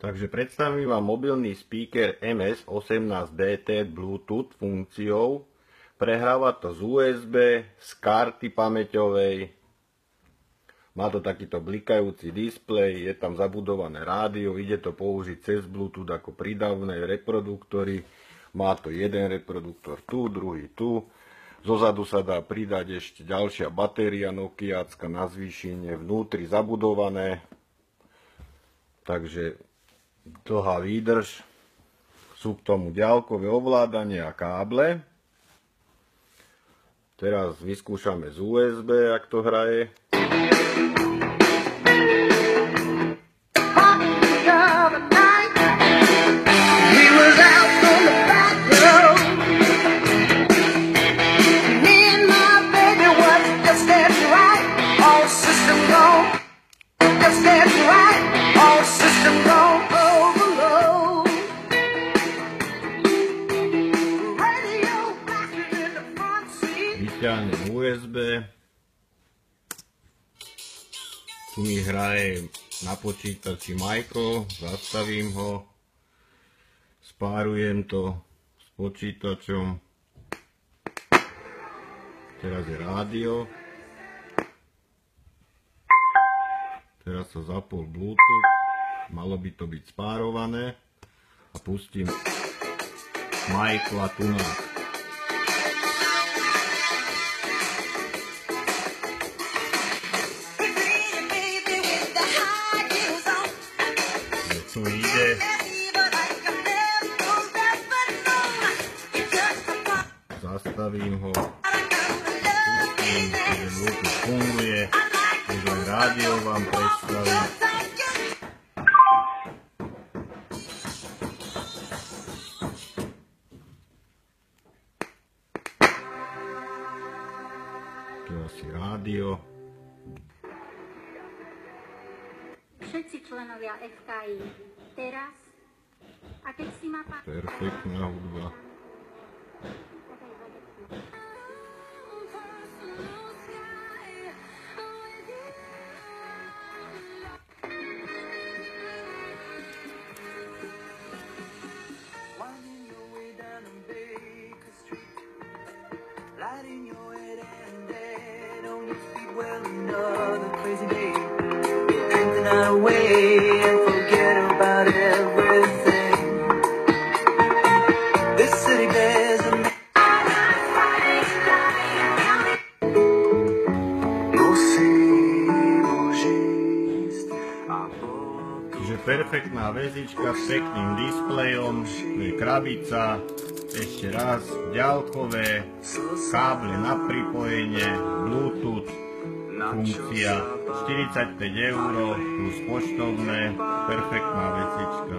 Takže predstavím vám mobilný speaker MS18DT Bluetooth funkciou. Prehráva to z USB, z karty pamäťovej. Má to takýto blikajúci displej, je tam zabudované rádio, ide to použiť cez Bluetooth ako prídavné reproduktory. Má to jeden reproduktor tu, druhý tu. Zozadu sa dá pridať ešte ďalšia batéria nokiacka na zvýšenie, vnútri zabudované. Takže dlhá výdrž. Sú k tomu ďalkové ovládanie a káble. Teraz vyskúšame z USB, ak to hraje. Vyťahnem USB, tu mi hraje na počítači Micro, zastavím ho, spárujem to s počítačom, teraz je rádio, teraz sa zapol Bluetooth, malo by to byť spárované a pustím Micro a tunák. Tu ide. Zastavím ho. Pustím, že Bluetooth funguje. Už len rádio vám predstavím. Tu asi rádio. Všetci členovia FKI teraz, a keď si ma páči... Perfektná hudba. Away and forget about everything. This city bears a Čiže perfektná väzička s pekným displejom, tu je krabica, ešte raz ďalkové, káble na pripojenie, Bluetooth, funkcia 45 € plus poštovné, perfektná vecička.